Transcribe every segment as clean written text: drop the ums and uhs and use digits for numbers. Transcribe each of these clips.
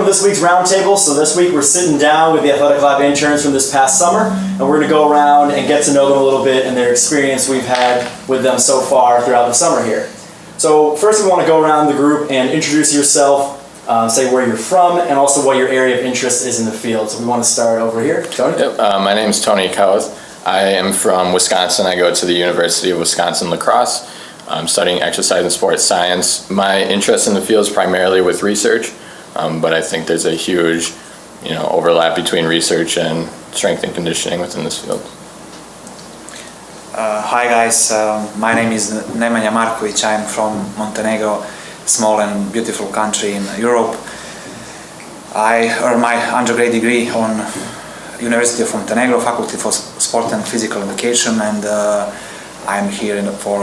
to this week's roundtable. So this week we're sitting down with the Athletic Lab interns from this past summer, and we're going to go around and get to know them a little bit and their experience we've had with them so far throughout the summer here. So first we want to go around the group and introduce yourself, say where you're from, and also what your area of interest is in the field. So we want to start over here. Tony? Yep. My name is Tony Kauth. I am from Wisconsin. I go to the University of Wisconsin-La Crosse. I'm studying exercise and sports science. My interest in the field is primarily with research, but I think there's a huge, overlap between research and strength and conditioning within this field. Hi guys, my name is Nemanja Markovic. I'm from Montenegro, small and beautiful country in Europe. I earned my undergrad degree on University of Montenegro, Faculty for Sport and Physical Education, and I'm here for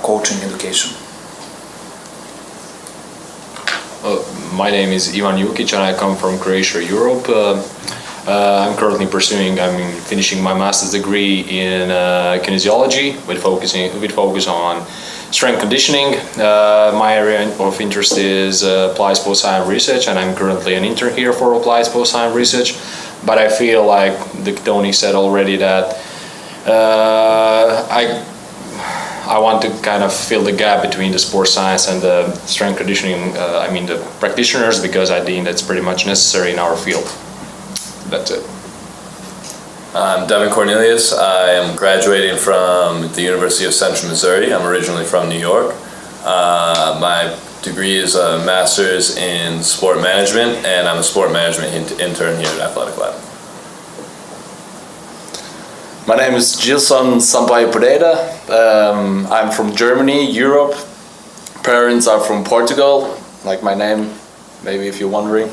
coaching education. My name is Ivan Jukic and I come from Croatia, Europe. I'm currently finishing my master's degree in kinesiology with focus on strength conditioning. My area of interest is applied sports science research, and I'm currently an intern here for applied sports science research. But I feel like Tony said already that I want to kind of fill the gap between the sports science and the strength conditioning, the practitioners, because I think that's pretty much necessary in our field. That's it. I'm Devin Cornelius. I am graduating from the University of Central Missouri. I'm originally from New York. My degree is a master's in sport management, and I'm a sport management intern here at Athletic Lab. My name is Gilson Sampaio Pereira. I'm from Germany, Europe. Parents are from Portugal, like my name, maybe if you're wondering.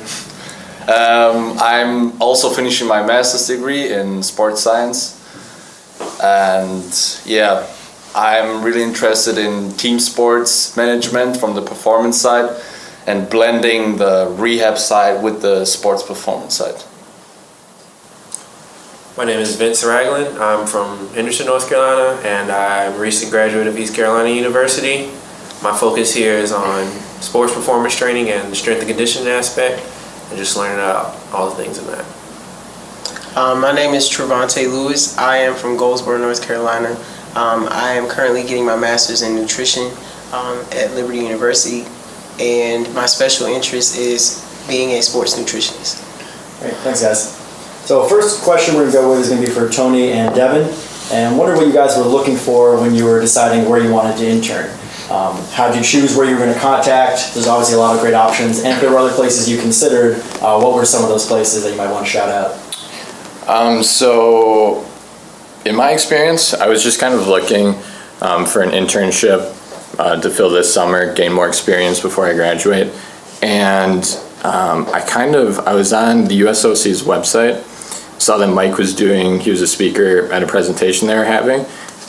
I'm also finishing my master's degree in sports science. And yeah, I'm really interested in team sports management from the performance side and blending the rehab side with the sports performance side. My name is Vince Ragland. I'm from Henderson, North Carolina, and I'm a recent graduate of East Carolina University. My focus here is on sports performance training and the strength and conditioning aspect, and just learning all the things in that. My name is Trevante Lewis. I am from Goldsboro, North Carolina. I am currently getting my master's in nutrition at Liberty University, and my special interest is being a sports nutritionist. Great, thanks guys. So first question we're going to go with is going to be for Tony and Devin. And I wonder what you guys were looking for when you were deciding where you wanted to intern. How did you choose where you were going to contact? There's obviously a lot of great options. And if there were other places you considered, what were some of those places that you might want to shout out? So in my experience, I was just kind of looking for an internship to fill this summer, gain more experience before I graduate. And I was on the USOC's website, saw that Mike he was a speaker at a presentation they were having.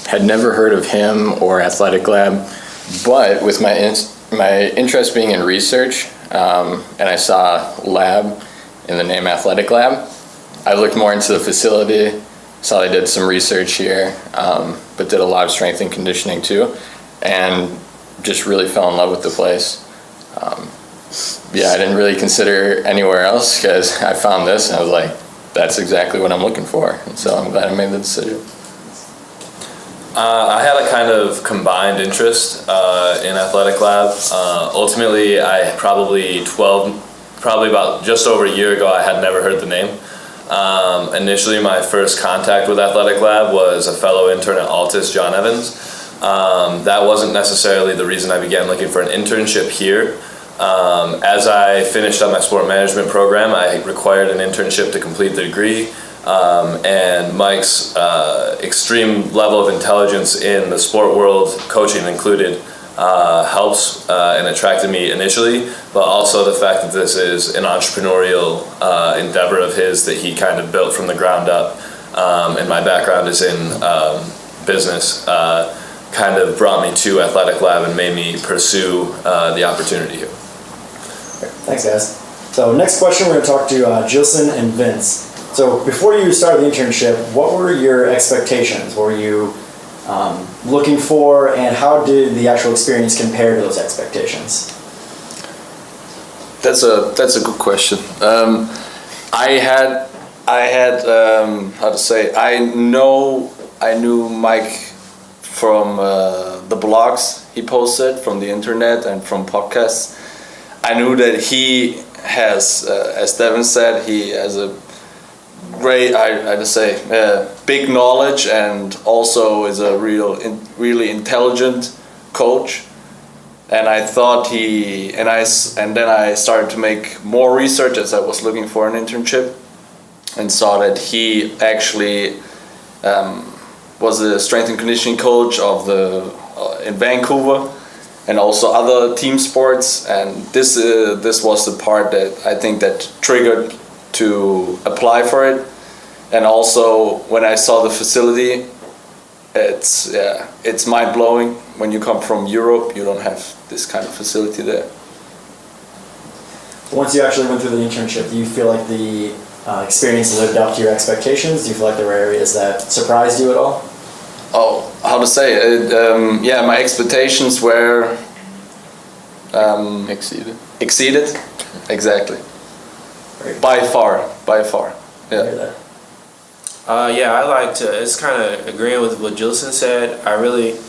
Had never heard of him or Athletic Lab, but with my interest being in research, and I saw lab in the name Athletic Lab, I looked more into the facility, saw they did some research here, but did a lot of strength and conditioning too, and just really fell in love with the place. I didn't really consider anywhere else because I found this and I was like, that's exactly what I'm looking for. And so I'm glad I made the decision. I had a kind of combined interest in Athletic Lab. Ultimately, probably about just over a year ago, I had never heard the name. Initially, my first contact with Athletic Lab was a fellow intern at Altus, John Evans. That wasn't necessarily the reason I began looking for an internship here. As I finished up my sport management program, I required an internship to complete the degree. And Mike's extreme level of intelligence in the sport world, coaching included, helps and attracted me initially, but also the fact that this is an entrepreneurial endeavor of his that he kind of built from the ground up, and my background is in business, kind of brought me to Athletic Lab and made me pursue the opportunity here. Thanks guys. So next question, we're going to talk to Gilson and Vince. So before you started the internship, what were your expectations? What were you looking for, and how did the actual experience compare to those expectations? That's a good question. I had how to say, I knew Mike from the blogs he posted, from the internet and from podcasts. I knew that he has, as Devin said, he has a great, I'd say, big knowledge, and also is a really intelligent coach. And I thought and then I started to make more research as I was looking for an internship, and saw that he actually was a strength and conditioning coach of in Vancouver, and also other team sports. And this was the part that I think that triggered to apply for it. And also when I saw the facility, it's mind-blowing. When you come from Europe, you don't have this kind of facility there. Once you actually went through the internship, do you feel like the experience lived up to your expectations? Do you feel like there were areas that surprised you at all? Oh, how to say it? Yeah, my expectations were exceeded. Exactly. By far. Yeah. Yeah, I like to. It's kind of agreeing with what Jilson said. I really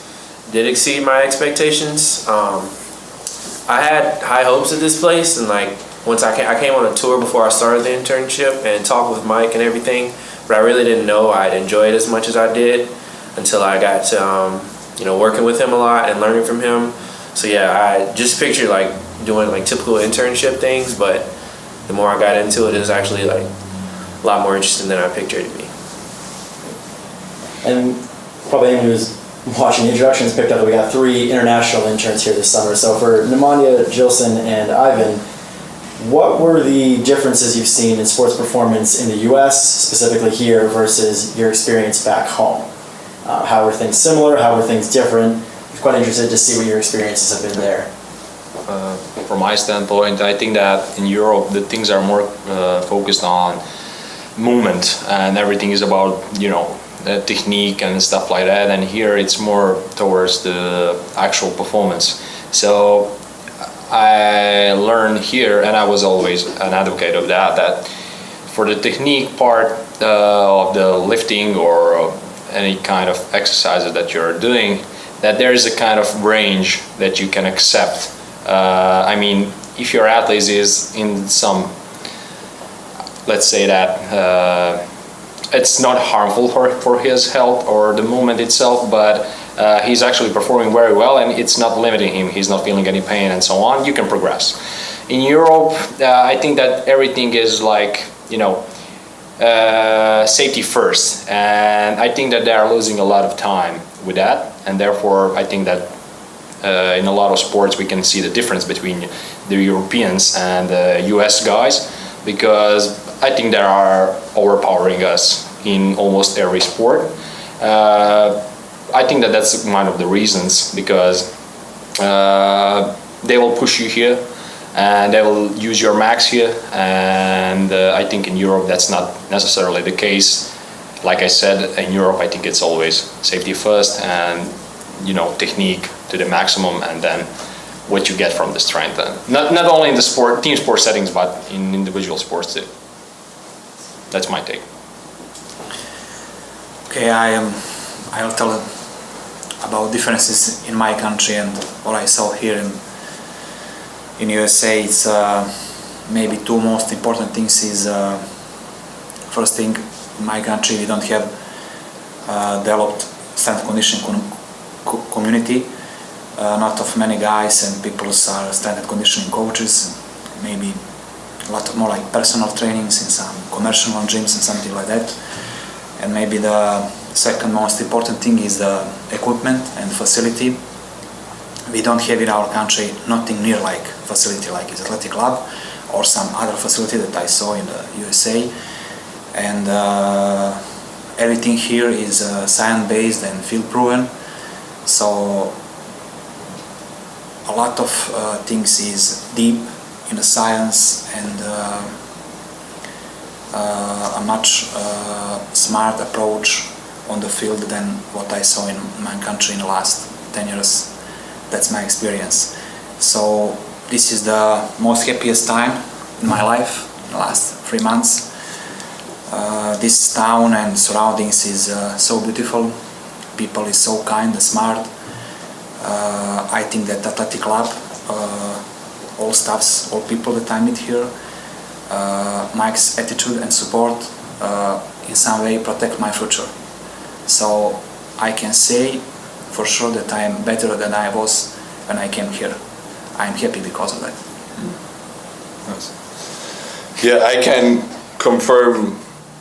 did exceed my expectations. I had high hopes of this place, and like once I came on a tour before I started the internship and talked with Mike and everything, but I really didn't know I'd enjoy it as much as I did until I got to working with him a lot and learning from him. So yeah, I just pictured like doing like typical internship things, but the more I got into it, it was actually like a lot more interesting than I pictured it to be. And probably anyone who's watching the introductions picked up that we got 3 international interns here this summer. So for Nemanja, Jilson, and Ivan, what were the differences you've seen in sports performance in the U.S., specifically here, versus your experience back home? How were things similar? How were things different? I'm quite interested to see what your experiences have been there. From my standpoint, I think that in Europe the things are more focused on movement, and everything is about technique and stuff like that. And here it's more towards the actual performance. So I learned here, and I was always an advocate of that for the technique part of the lifting or any kind of exercises that you're doing, that there is a kind of range that you can accept. I mean, if your athlete is in some, let's say that it's not harmful for his health or the movement itself, but he's actually performing very well and it's not limiting him, he's not feeling any pain and so on, you can progress. In Europe, I think that everything is like, safety first, and I think that they are losing a lot of time with that, and therefore I think that in a lot of sports we can see the difference between the Europeans and the US guys, because I think they are overpowering us in almost every sport. I think that that's one of the reasons, because they will push you here and they will use your max here, and I think in Europe that's not necessarily the case. Like I said, in Europe I think it's always safety first and technique to the maximum, and then what you get from the strength, and not only in the team sport settings, but in individual sports too. That's my take. Okay, I'll tell about differences in my country and what I saw here in USA. It's maybe 2 most important things. Is first thing, in my country we don't have developed strength conditioning community. Not of many guys and people are strength and conditioning coaches. Maybe a lot more like personal trainings in some commercial gyms and something like that. And maybe the second most important thing is the equipment and facility. We don't have in our country nothing near like facility like is athletic lab or some other facility that I saw in the USA. And everything here is science-based and field-proven. So a lot of things is deep in the science, and a much smart approach on the field than what I saw in my country in the last 10 years. That's my experience. So this is the most happiest time in my life, the last 3 months. This town and surroundings is so beautiful. People is so kind and smart. I think that athletic club, all staffs, all people that I meet here, Mike's attitude and support in some way protect my future. So I can say for sure that I am better than I was when I came here. I am happy because of that. Yeah, I can confirm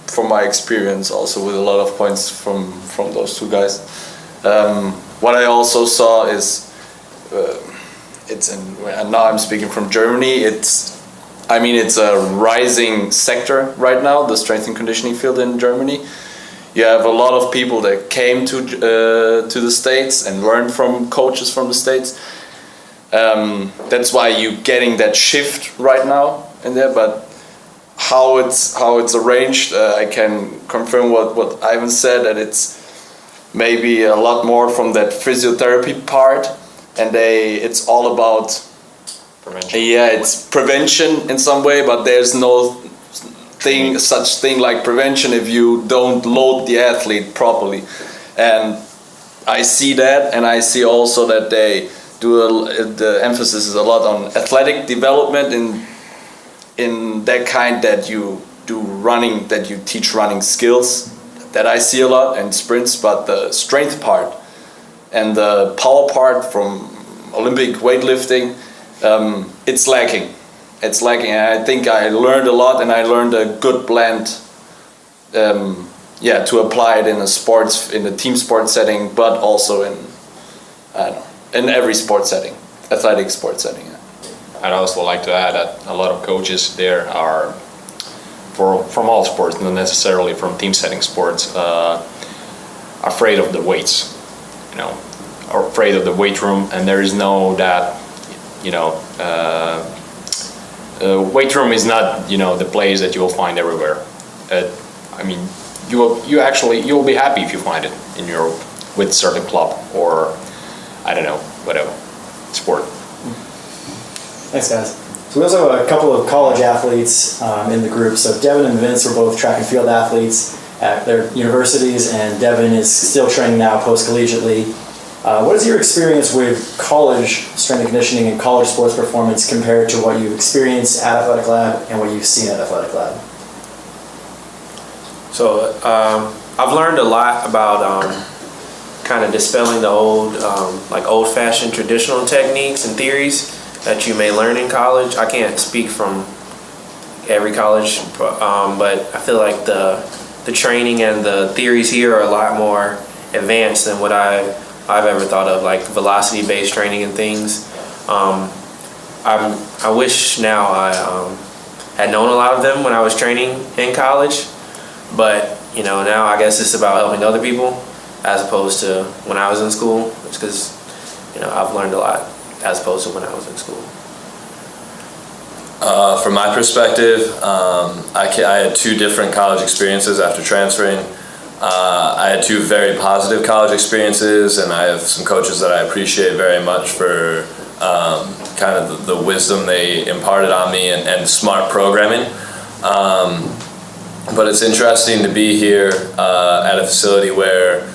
from my experience also with a lot of points from those two guys. What I also saw is and now I'm speaking from Germany. It's a rising sector right now, the strength and conditioning field in Germany. You have a lot of people that came to the States and learned from coaches from the States. That's why you're getting that shift right now in there. But how it's arranged, I can confirm what Ivan said, that it's maybe a lot more from that physiotherapy part, and it's all about prevention. Yeah, it's prevention in some way, but there's no such thing like prevention if you don't load the athlete properly. And I see that, and I see also that they do the emphasis is a lot on athletic development in that kind that you do running, that you teach running skills, that I see a lot, and sprints. But the strength part and the power part from Olympic weightlifting, it's lacking. It's lacking, and I think I learned a lot, and I learned a good blend to apply it in a team sport setting, but also in every sport setting, athletic sport setting. Yeah. I'd also like to add that a lot of coaches there are from all sports, not necessarily from team setting sports, afraid of the weights, or afraid of the weight room, and there is no that, weight room is not, the place that you will find everywhere. You'll be happy if you find it with certain club or, I don't know, whatever, sport. Thanks, guys. So we also have a couple of college athletes in the group. So Devin and Vince were both track and field athletes at their universities, and Devin is still training now post-collegiately. What is your experience with college strength and conditioning and college sports performance compared to what you've experienced at Athletic Lab and what you've seen at Athletic Lab? So I've learned a lot about kind of dispelling the old-fashioned traditional techniques and theories that you may learn in college. I can't speak from every college, but I feel like the training and the theories here are a lot more advanced than what I've ever thought of, like velocity-based training and things. I wish now I had known a lot of them when I was training in college, but now I guess it's about helping other people as opposed to when I was in school. It's because I've learned a lot as opposed to when I was in school. From my perspective, I had 2 different college experiences after transferring. I had 2 very positive college experiences, and I have some coaches that I appreciate very much for kind of the wisdom they imparted on me and smart programming. But it's interesting to be here at a facility where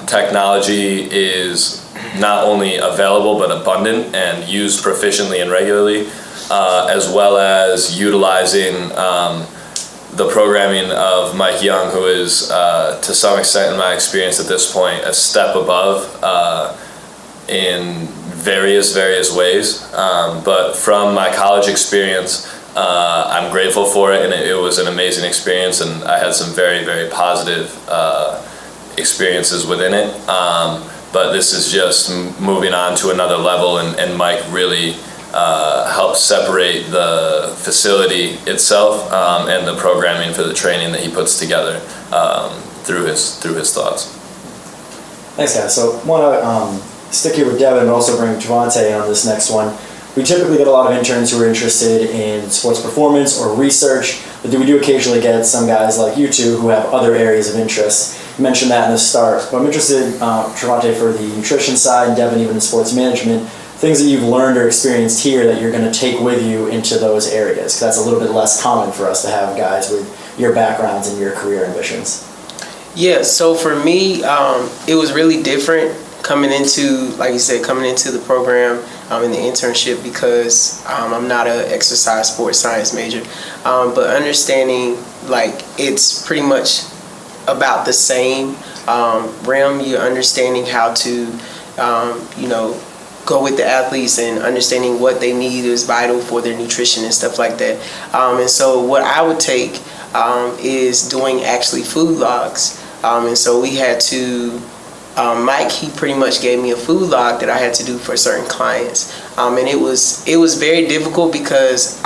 technology is not only available but abundant and used proficiently and regularly, as well as utilizing the programming of Mike Young, who is, to some extent in my experience at this point, a step above in various ways. But from my college experience, I'm grateful for it, and it was an amazing experience, and I had some very, very positive experiences within it. But this is just moving on to another level, and Mike really helps separate the facility itself and the programming for the training that he puts together through his thoughts. Thanks, guys. So I want to stick here with Devin, but also bring Javante on this next one. We typically get a lot of interns who are interested in sports performance or research, but we do occasionally get some guys like you two who have other areas of interest. You mentioned that in the start, but I'm interested, Javante, for the nutrition side, and Devin even in sports management. things that you've learned or experienced here that you're going to take with you into those areas? 'Cause that's a little bit less common for us to have guys with your backgrounds and your career ambitions. Yeah, so for me, it was really different coming into, like you said, coming into the program in the internship because I'm not an exercise sports science major. But understanding, like, it's pretty much about the same realm. You're understanding how to, go with the athletes and understanding what they need is vital for their nutrition and stuff like that. And so what I would take is doing actually food logs. And so we had to, Mike, he pretty much gave me a food log that I had to do for certain clients. And it was very difficult because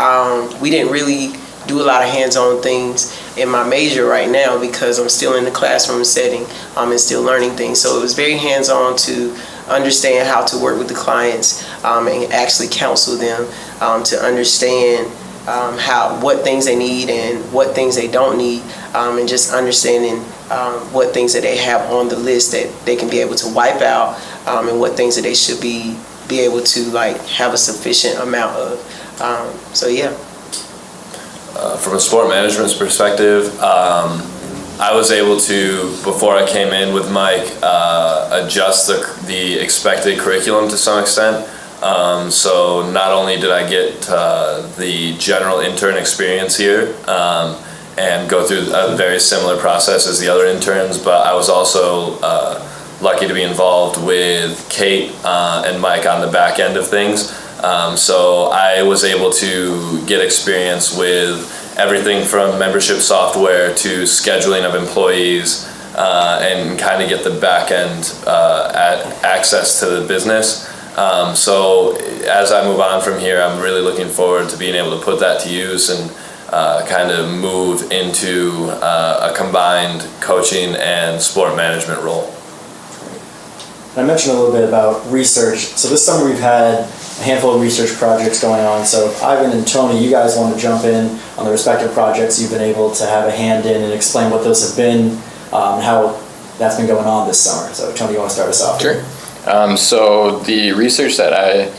we didn't really do a lot of hands-on things in my major right now because I'm still in the classroom setting and still learning things. So it was very hands-on to understand how to work with the clients and actually counsel them to understand what things they need and what things they don't need, and just understanding what things that they have on the list that they can be able to wipe out, and what things that they should be able to have a sufficient amount of. So yeah. From a sport management perspective, I was able to, before I came in with Mike, adjust the expected curriculum to some extent. So not only did I get the general intern experience here and go through a very similar process as the other interns, but I was also lucky to be involved with Kate and Mike on the back end of things. So I was able to get experience with everything from membership software to scheduling of employees and kind of get the back end access to the business. So as I move on from here, I'm really looking forward to being able to put that to use and kind of move into a combined coaching and sport management role. I mentioned a little bit about research. So this summer we've had a handful of research projects going on. So if Ivan and Tony, you guys want to jump in on the respective projects you've been able to have a hand in and explain what those have been, and how that's been going on this summer. So Tony, you want to start us off? Sure. So the research that I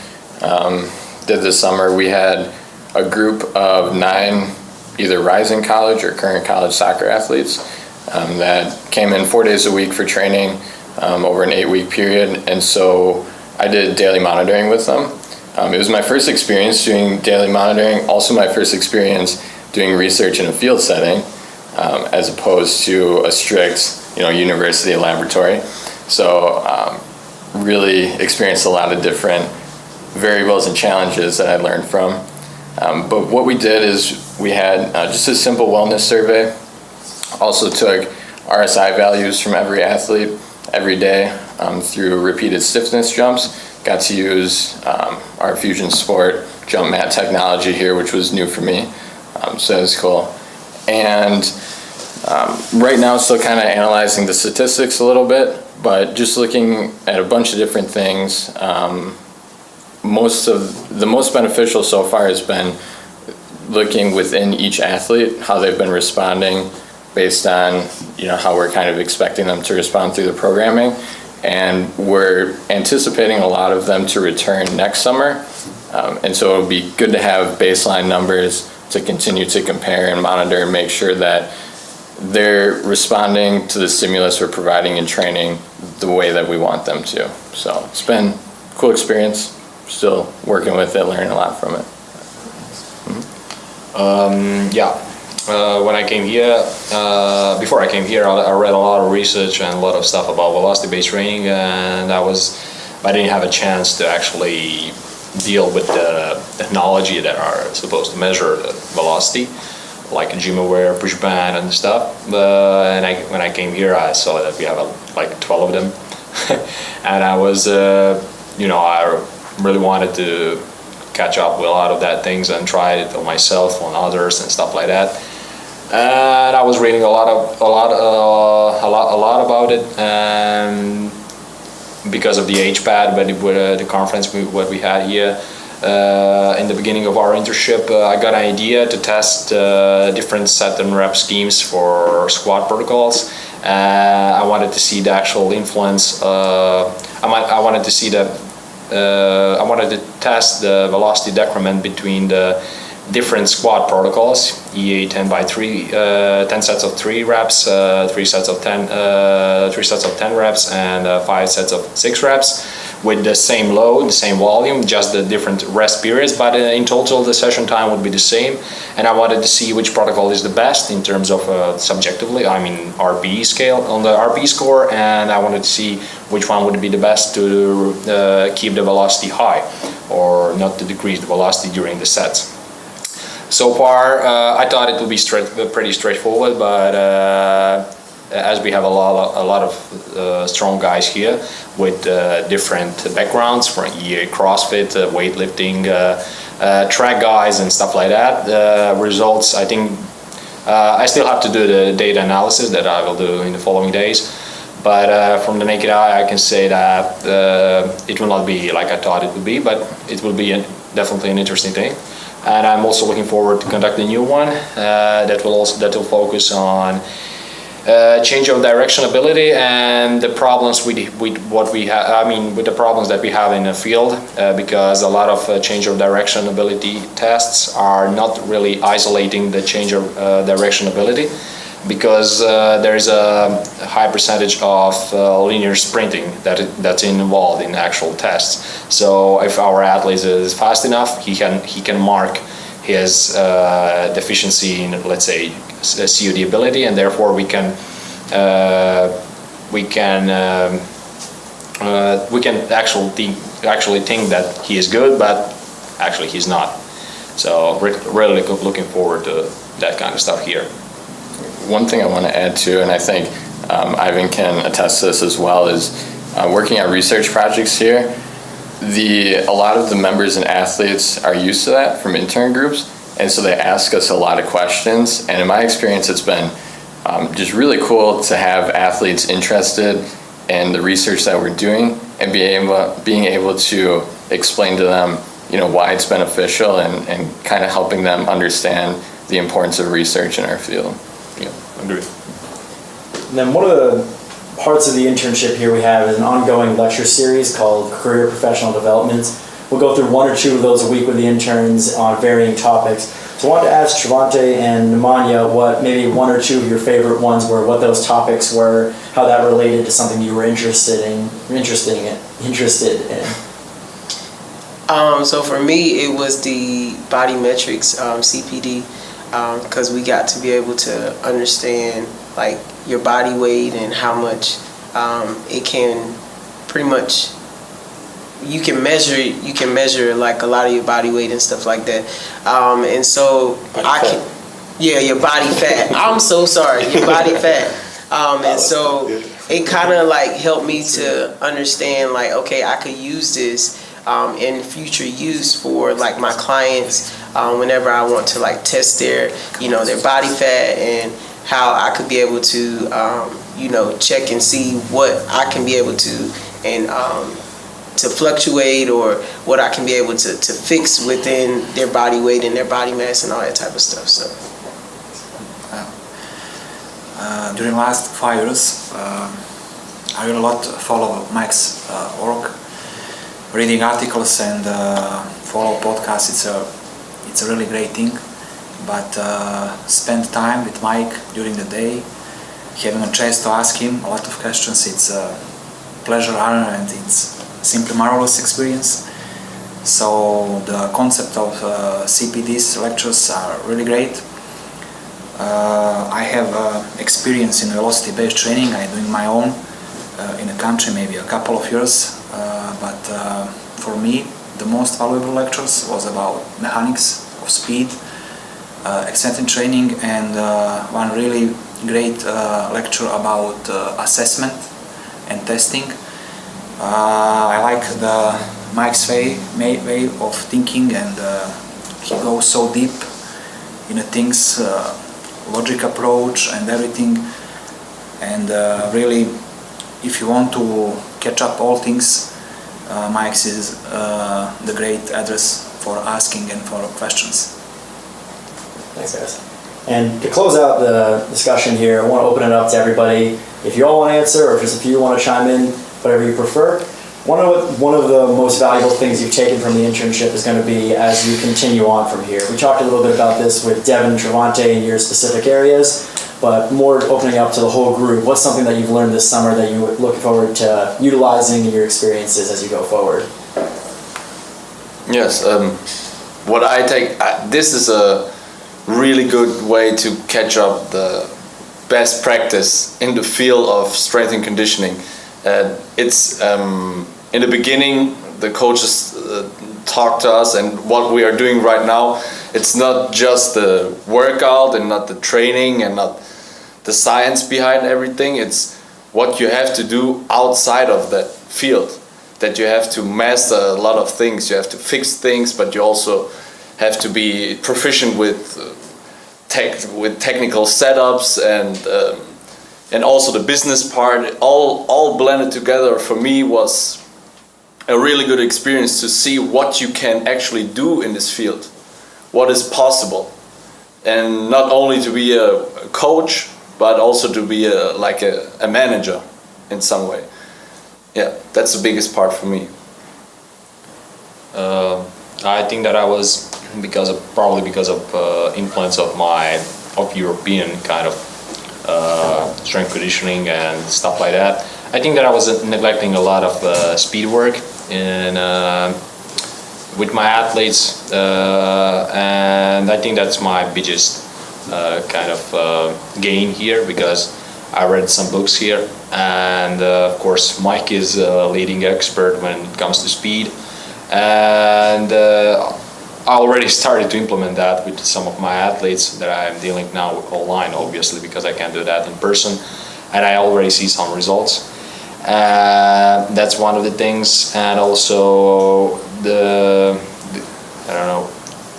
did this summer, we had a group of 9 either rising college or current college soccer athletes that came in 4 days a week for training over an 8-week period. And so I did daily monitoring with them. It was my first experience doing daily monitoring, also my first experience doing research in a field setting, as opposed to a strict, university laboratory. So really experienced a lot of different variables and challenges that I learned from. But what we did is we had just a simple wellness survey. Also took RSI values from every athlete every day through repeated stiffness jumps. Got to use our Fusion Sport jump mat technology here, which was new for me. So it was cool. And right now, still kind of analyzing the statistics a little bit, but just looking at a bunch of different things. The most beneficial so far has been looking within each athlete, how they've been responding based on how we're kind of expecting them to respond through the programming. And we're anticipating a lot of them to return next summer. And so it'll be good to have baseline numbers to continue to compare and monitor and make sure that they're responding to the stimulus we're providing in training the way that we want them to. So it's been a cool experience. Still working with it, learning a lot from it. When I came here, before I came here, I read a lot of research and a lot of stuff about velocity-based training, and I didn't have a chance to actually deal with the technology that are supposed to measure the velocity, like GymAware, push band, and stuff. When I came here, I saw that we have like 12 of them, and I was, I really wanted to catch up with a lot of that things and try it on myself, on others, and stuff like that. And I was reading a lot about it, and because of the HPAD, but the conference what we had here in the beginning of our internship, I got an idea to test different set and rep schemes for squat protocols. I wanted to see the actual influence. I wanted to see the I wanted to test the velocity decrement between the different squat protocols, EA 10 by 3, 10 sets of 3 reps, 3 sets of 10 reps, and 5 sets of 6 reps with the same load, the same volume, just the different rest periods, but in total the session time would be the same. And I wanted to see which protocol is the best in terms of subjectively, I mean RPE scale, on the RPE score, and I wanted to see which one would be the best to keep the velocity high or not to decrease the velocity during the sets. So far, I thought it would be pretty straightforward, but as we have a lot of strong guys here with different backgrounds from EA, CrossFit, weightlifting, track guys and stuff like that, results, I think, I still have to do the data analysis that I will do in the following days. But from the naked eye, I can say that it will not be like I thought it would be, but it will be definitely an interesting thing. And I'm also looking forward to conduct a new one that will focus on change of direction ability and the problems with what we have. I mean, with the problems that we have in the field, because a lot of change of direction ability tests are not really isolating the change of direction ability, because there's a high percentage of linear sprinting that's involved in actual tests. So if our athlete is fast enough, he can mark his deficiency in, let's say, COD ability, and therefore we can actually think that he is good, but actually he's not. So really looking forward to that kind of stuff here. One thing I want to add to, and I think Ivan can attest to this as well, is working on research projects here. A lot of the members and athletes are used to that from intern groups, and so they ask us a lot of questions. And in my experience, it's been just really cool to have athletes interested in the research that we're doing and being able to explain to them, why it's beneficial and kind of helping them understand the importance of research in our field. Yeah, agreed. And then one of the parts of the internship here we have is an ongoing lecture series called Career Professional Development. We'll go through 1 or 2 of those a week with the interns on varying topics. So I wanted to ask Trevante and Nemanja what maybe 1 or 2 of your favorite ones were, what those topics were, how that related to something you were interested in. So for me, it was the body metrics, CPD, because we got to be able to understand like your body weight and how much it can pretty much you can measure like a lot of your body weight and stuff like that, and so your body fat. I'm so sorry, your body fat, and so it kind of like helped me to understand like, okay, I could use this in future use for like my clients whenever I want to like test their their body fat, and how I could be able to check and see what I can be able to and to fluctuate, or what I can be able to fix within their body weight and their body mass and all that type of stuff. So during last 5 years, I will a lot follow Mike's work, reading articles and follow podcasts. It's a really great thing. But spend time with Mike during the day, having a chance to ask him a lot of questions. It's a pleasure, honor, and it's simply marvelous experience. So the concept of CPD's lectures are really great. I have experience in velocity-based training. I'm doing my own in a country, maybe a couple of years. But for me, the most valuable lectures was about mechanics of speed, eccentric training, and one really great lecture about assessment and testing. I like Mike's way of thinking, and he goes so deep in things, logic approach and everything. And really, if you want to catch up all things, Mike's is the great address for asking and for questions. Thanks, guys. And to close out the discussion here, I want to open it up to everybody. If you all want to answer, or if just if you want to chime in, whatever you prefer. One of the most valuable things you've taken from the internship is going to be as you continue on from here. We talked a little bit about this with Devin and Trevante in your specific areas, but more opening up to the whole group. What's something that you've learned this summer that you look forward to utilizing in your experiences as you go forward? Yes, what I take, this is a really good way to catch up the best practice in the field of strength and conditioning. It's in the beginning, the coaches talk to us, and what we are doing right now, it's not just the workout and not the training and not the science behind everything. It's what you have to do outside of that field, that you have to master a lot of things. You have to fix things, but you also have to be proficient with technical setups and also the business part. All blended together for me was a really good experience to see what you can actually do in this field, what is possible, and not only to be a coach, but also to be a manager in some way. Yeah, that's the biggest part for me. I think that I was probably because of influence of European kind of strength conditioning and stuff like that. I think that I was neglecting a lot of speed work with my athletes, and I think that's my biggest kind of gain here, because I read some books here, and of course Mike is a leading expert when it comes to speed, and I already started to implement that with some of my athletes that I'm dealing now online, obviously, because I can't do that in person, and I already see some results. That's one of the things, and also I don't know,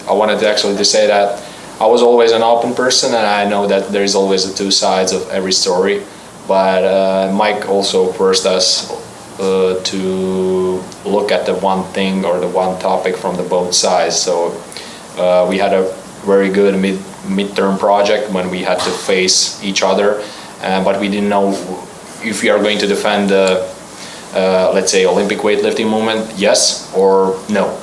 I wanted to actually to say that I was always an open person, and I know that there's always the two sides of every story, but Mike also forced us to look at the one thing or the one topic from the both sides. So we had a very good midterm project when we had to face each other, but we didn't know if we are going to defend let's say Olympic weightlifting movement, yes or no.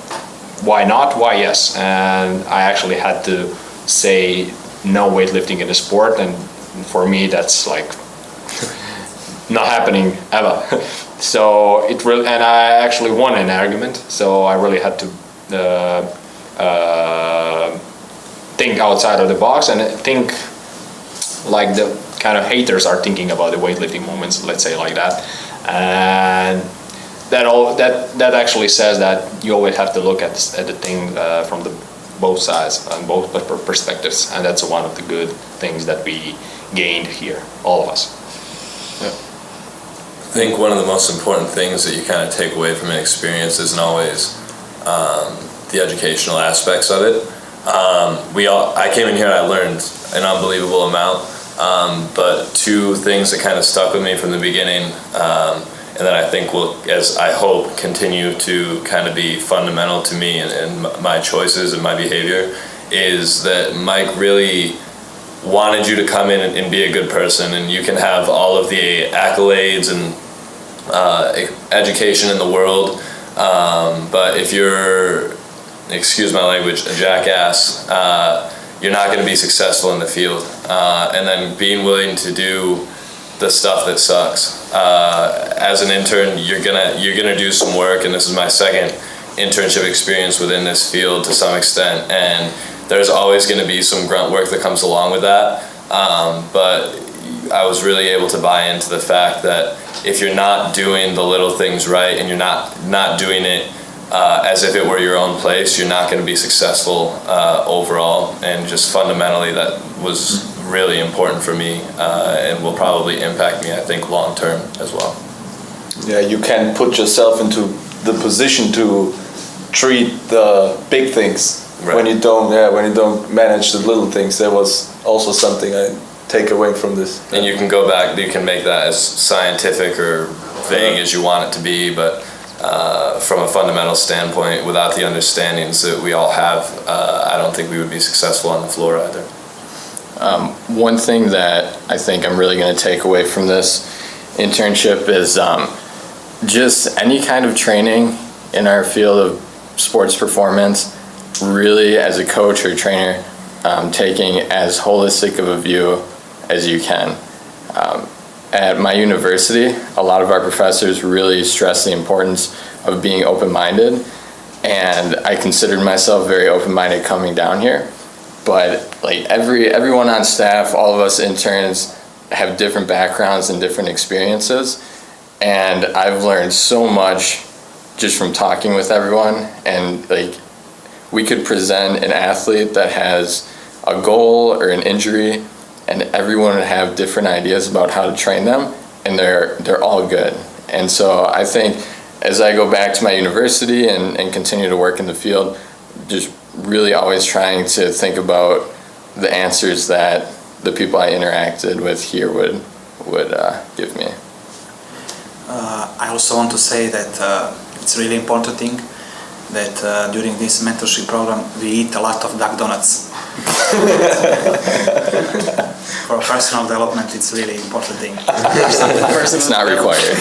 Why not? Why yes? And I actually had to say no weightlifting in the sport, and for me that's like not happening ever. So it really, and I actually won an argument, so I really had to think outside of the box and think like the kind of haters are thinking about the weightlifting movements, let's say like that. And that actually says that you always have to look at the thing from the both sides and both perspectives, and that's one of the good things that we gained here, all of us. Yeah. I think one of the most important things that you kind of take away from an experience isn't always the educational aspects of it. I came in here and I learned an unbelievable amount, but two things that kind of stuck with me from the beginning, and that I think will, as I hope, continue to kind of be fundamental to me and my choices and my behavior, is that Mike really wanted you to come in and be a good person, and you can have all of the accolades and education in the world, but if you're, excuse my language, a jackass, you're not going to be successful in the field. And then being willing to do the stuff that sucks. As an intern, you're gonna do some work, and this is my second internship experience within this field to some extent, and there's always going to be some grunt work that comes along with that, but I was really able to buy into the fact that if you're not doing the little things right and you're not doing it as if it were your own place, you're not going to be successful overall. And just fundamentally, that was really important for me and will probably impact me, I think, long term as well. Yeah, you can put yourself into the position to treat the big things. Right. When you don't manage the little things. There was also something I take away from this. And you can go back, you can make that as scientific or vague as you want it to be, but from a fundamental standpoint, without the understandings that we all have, I don't think we would be successful on the floor either. One thing that I think I'm really going to take away from this internship is just any kind of training in our field of sports performance, really as a coach or trainer, taking as holistic of a view as you can. At my university, a lot of our professors really stress the importance of being open-minded, and I considered myself very open-minded coming down here. But like everyone on staff, all of us interns have different backgrounds and different experiences, and I've learned so much just from talking with everyone. And like, we could present an athlete that has a goal or an injury, and everyone would have different ideas about how to train them, and they're all good. And so I think as I go back to my university and continue to work in the field, just really always trying to think about the answers that the people I interacted with here would give me. I also want to say that it's really important thing that during this mentorship program we eat a lot of duck donuts. For personal development, it's really important thing. It's not required.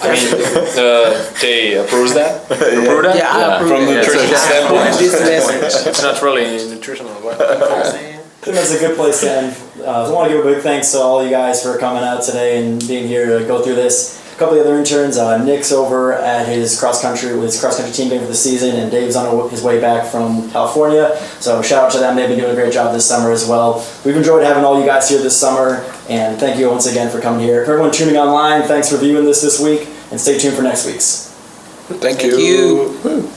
I mean, they approve that? Approve that? Yeah, I approve From it. nutrition standpoint. This message. It's not really nutritional, but I think that's a good place to end. I want to give a big thanks to all you guys for coming out today and being here to go through this. A couple of the other interns, Nick's over at his cross country team game for the season, and Dave's on his way back from California. So shout out to them; they've been doing a great job this summer as well. We've enjoyed having all you guys here this summer, and thank you once again for coming here. For everyone tuning online, thanks for viewing this week, and stay tuned for next week's. Thank Thank you. Woo.